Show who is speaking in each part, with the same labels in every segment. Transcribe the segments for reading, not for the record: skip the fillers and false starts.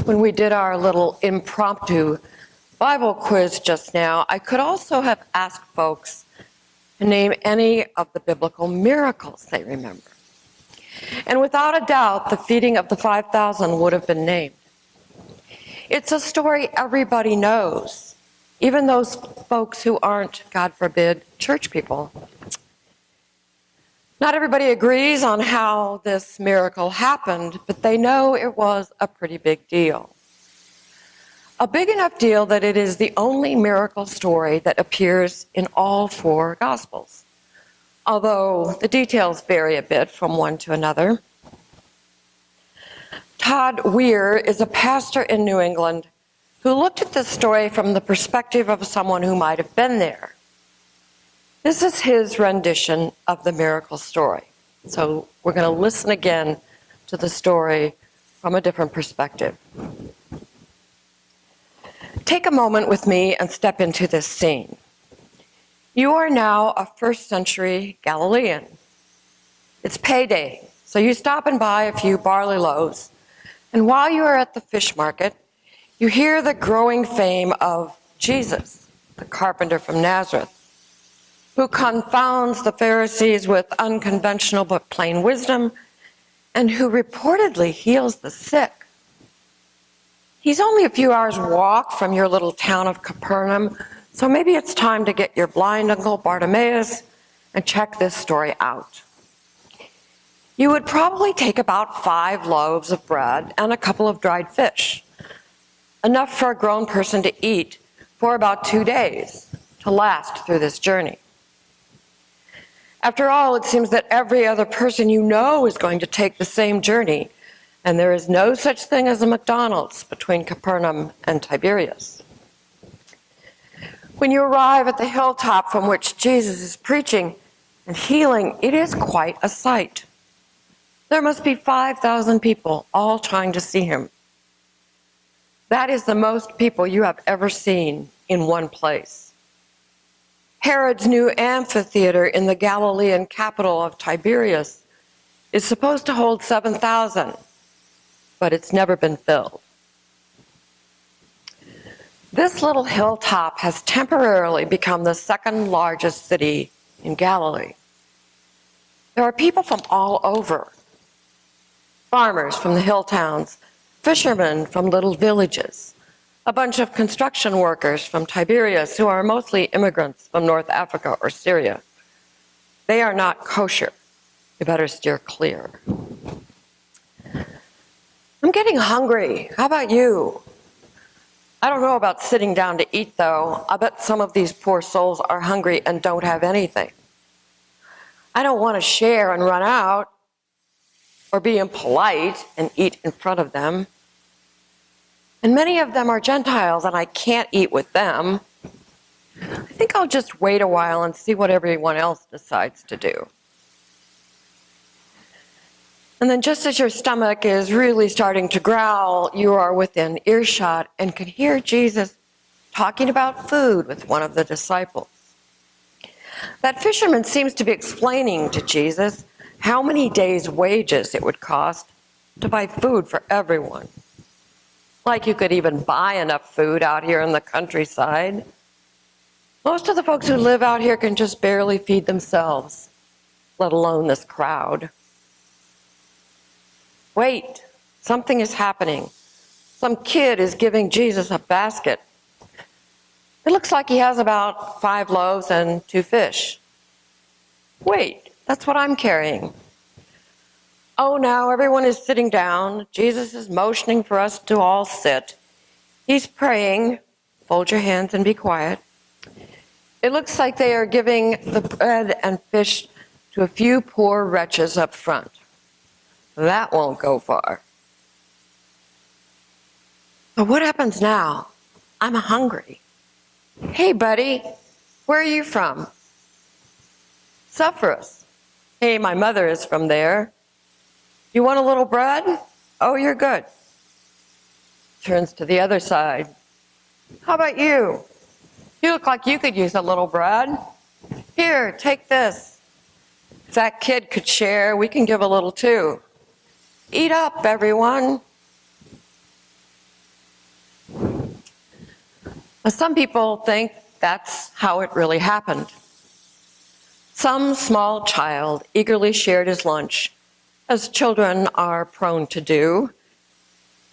Speaker 1: when we did our little impromptu Bible quiz just now, I could also have asked folks to name any of the biblical miracles they remember. And without a doubt, the feeding of the 5,000 would have been named. It's a story everybody knows, even those folks who aren't, God forbid, church people. Not everybody agrees on how this miracle happened, but they know it was a pretty big deal. A big enough deal that it is the only miracle story that appears in all four Gospels, although the details vary a bit from one to another. Todd Weir is a pastor in New England who looked at this story from the perspective of someone who might have been there. This is his rendition of the miracle story. So we're going to listen again to the story from a different perspective. Take a moment with me and step into this scene. You are now a first century Galilean. It's payday, so you stop and buy a few barley loaves, and while you are at the fish market, you hear the growing fame of Jesus, the carpenter from Nazareth, who confounds the Pharisees with unconventional but plain wisdom, and who reportedly heals the sick. He's only a few hours' walk from your little town of Capernaum, so maybe it's time to get your blind Uncle Bartimaeus and check this story out. You would probably take about 5 loaves of bread and a couple of dried fish, enough for a grown person to eat for about 2 days to last through this journey. After all, it seems that every other person you know is going to take the same journey, and there is no such thing as a McDonald's between Capernaum and Tiberias. When you arrive at the hilltop from which Jesus is preaching and healing, it is quite a sight. There must be 5,000 people all trying to see him. That is the most people you have ever seen in one place. Herod's new amphitheater in the Galilean capital of Tiberias is supposed to hold 7,000, but it's never been filled. This little hilltop has temporarily become the second largest city in Galilee. There are people from all over. Farmers from the hill towns, fishermen from little villages, a bunch of construction workers from Tiberias who are mostly immigrants from North Africa or Syria. They are not kosher. You better steer clear. I'm getting hungry. How about you? I don't know about sitting down to eat, though. I bet some of these poor souls are hungry and don't have anything. I don't want to share and run out or be impolite and eat in front of them. And many of them are Gentiles, and I can't eat with them. I think I'll just wait a while and see what everyone else decides to do. And then just as your stomach is really starting to growl, you are within earshot and can hear Jesus talking about food with one of the disciples. That fisherman seems to be explaining to Jesus how many days' wages it would cost to buy food for everyone. Like you could even buy enough food out here in the countryside. Most of the folks who live out here can just barely feed themselves, let alone this crowd. Wait, something is happening. Some kid is giving Jesus a basket. It looks like he has about 5 loaves and 2 fish. Wait, that's what I'm carrying. Oh, now everyone is sitting down. Jesus is motioning for us to all sit. He's praying. Fold your hands and be quiet. It looks like they are giving the bread and fish to a few poor wretches up front. That won't go far. But what happens now? I'm hungry. Hey, buddy, where are you from? Sepphoris. Hey, my mother is from there. You want a little bread? Oh, you're good. Turns to the other side. How about you? You look like you could use a little bread. Here, take this. If that kid could share, we can give a little too. Eat up, everyone. Now, some people think that's how it really happened. Some small child eagerly shared his lunch, as children are prone to do,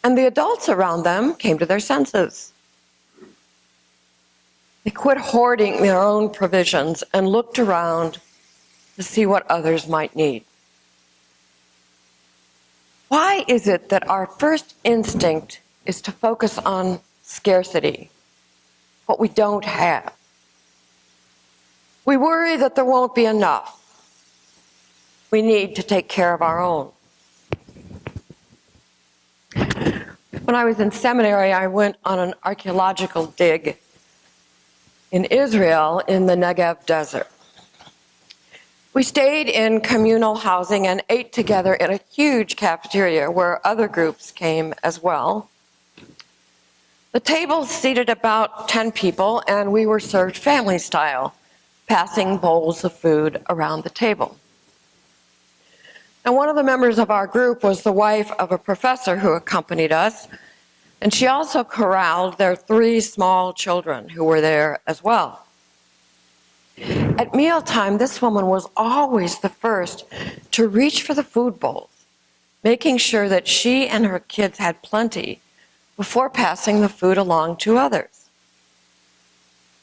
Speaker 1: and the adults around them came to their senses. They quit hoarding their own provisions and looked around to see what others might need. Why is it that our first instinct is to focus on scarcity, what we don't have? We worry that there won't be enough. We need to take care of our own. When I was in seminary, I went on an archaeological dig in Israel in the Negev desert. We stayed in communal housing and ate together in a huge cafeteria where other groups came as well. The table seated about 10 people, and we were served family style, passing bowls of food around the table. And one of the members of our group was the wife of a professor who accompanied us, and she also corralled their 3 small children who were there as well. At mealtime, this woman was always the first to reach for the food bowls, making sure that she and her kids had plenty before passing the food along to others.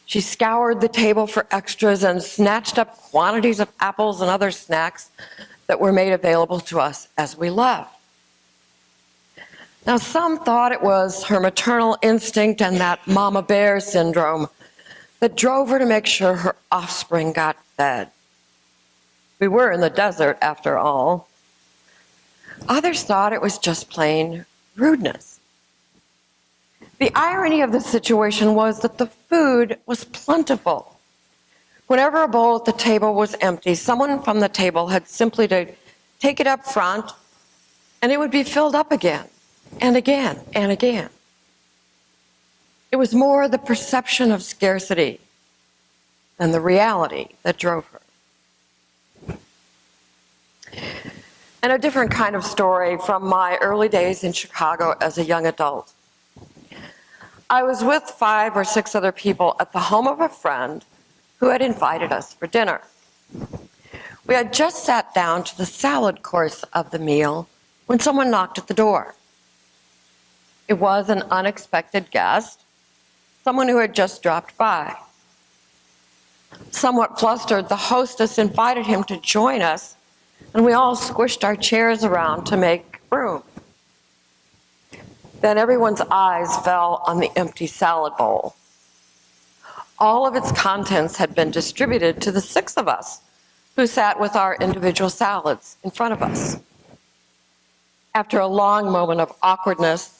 Speaker 1: She scoured the table for extras and snatched up quantities of apples and other snacks that were made available to us as we left. Now, some thought it was her maternal instinct and that mama bear syndrome that drove her to make sure her offspring got fed. We were in the desert, after all. Others thought it was just plain rudeness. The irony of the situation was that the food was plentiful. Whenever a bowl at the table was empty, someone from the table had simply to take it up front, and it would be filled up again, and again, and again. It was more the perception of scarcity than the reality that drove her. And a different kind of story from my early days in Chicago as a young adult. I was with 5 or 6 other people at the home of a friend who had invited us for dinner. We had just sat down to the salad course of the meal when someone knocked at the door. It was an unexpected guest, someone who had just dropped by. Somewhat flustered, the hostess invited him to join us, and we all squished our chairs around to make room. Then everyone's eyes fell on the empty salad bowl. All of its contents had been distributed to the 6 of us who sat with our individual salads in front of us. After a long moment of awkwardness,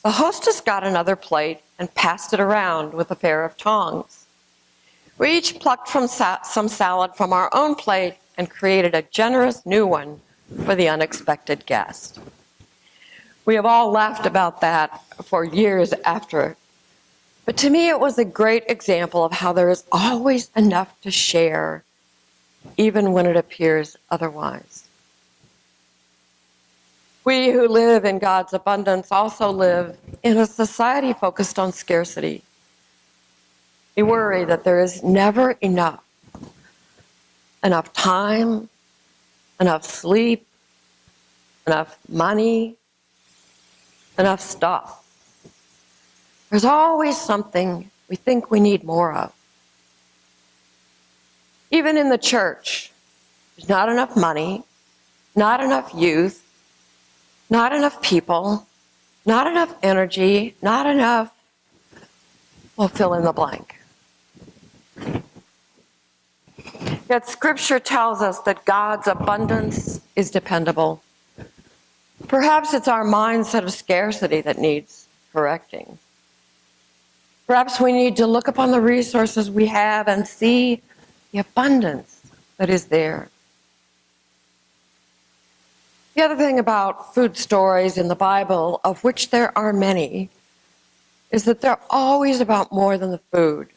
Speaker 1: the hostess got another plate and passed it around with a pair of tongs. We each plucked from some salad from our own plate and created a generous new one for the unexpected guest. We have all laughed about that for years after. But to me, it was a great example of how there is always enough to share, even when it appears otherwise. We who live in God's abundance also live in a society focused on scarcity. We worry that there is never enough time, enough sleep, enough money, enough stuff. There's always something we think we need more of. Even in the church, there's not enough money, not enough youth, not enough people, not enough energy, not enough, we'll fill in the blank. Yet Scripture tells us that God's abundance is dependable. Perhaps it's our mindset of scarcity that needs correcting. Perhaps we need to look upon the resources we have and see the abundance that is there. The other thing about food stories in the Bible, of which there are many, is that they're always about more than the food.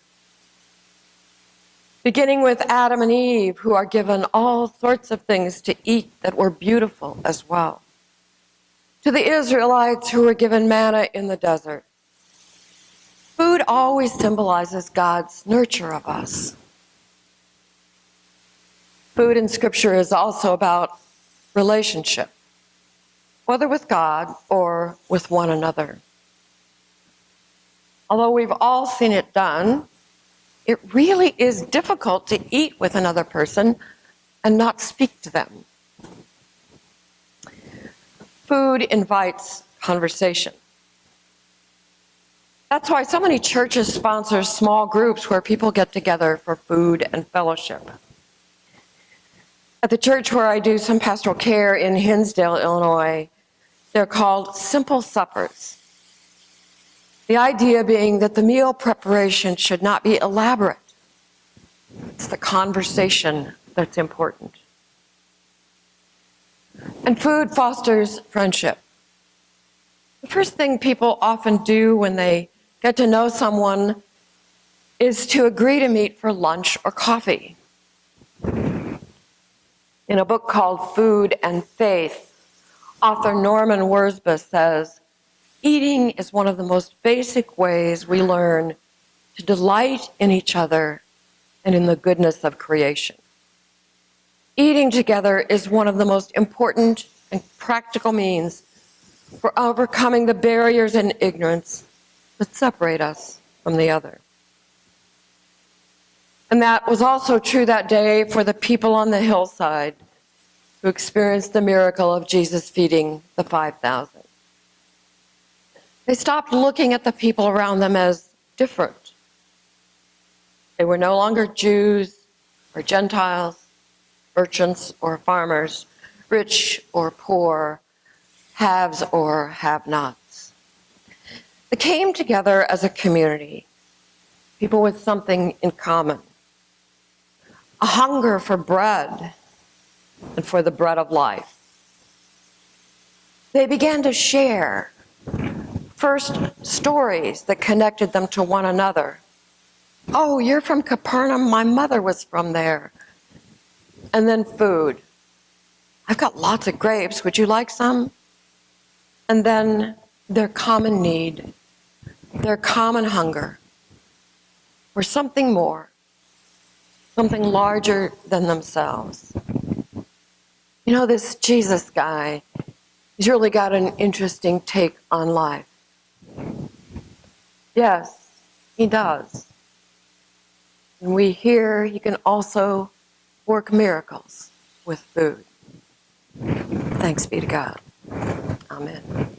Speaker 1: Beginning with Adam and Eve, who are given all sorts of things to eat that were beautiful as well, to the Israelites who were given manna in the desert, Food always symbolizes God's nurture of us. Food in Scripture is also about relationship, whether with God or with one another. Although we've all seen it done, it really is difficult to eat with another person and not speak to them. Food invites conversation. That's why so many churches sponsor small groups where people get together for food and fellowship. At the church where I do some pastoral care in Hinsdale, Illinois, they're called simple suppers. The idea being that the meal preparation should not be elaborate. It's the conversation that's important. And food fosters friendship. The first thing people often do when they get to know someone is to agree to meet for lunch or coffee. In a book called Food and Faith, author Norman Wurzba says, eating is one of the most basic ways we learn to delight in each other and in the goodness of creation. Eating together is one of the most important and practical means for overcoming the barriers and ignorance that separate us from the other. And that was also true that day for the people on the hillside who experienced the miracle of Jesus feeding the 5,000. They stopped looking at the people around them as different. They were no longer Jews or Gentiles, merchants or farmers, rich or poor, haves or have-nots. They came together as a community, people with something in common, a hunger for bread and for the bread of life. They began to share, first, stories that connected them to one another. Oh, you're from Capernaum, my mother was from there. And then food. I've got lots of grapes, would you like some? And then their common need, their common hunger for something more, something larger than themselves. You know, this Jesus guy, he's really got an interesting take on life. Yes, he does. And we hear he can also work miracles with food. Thanks be to God. Amen.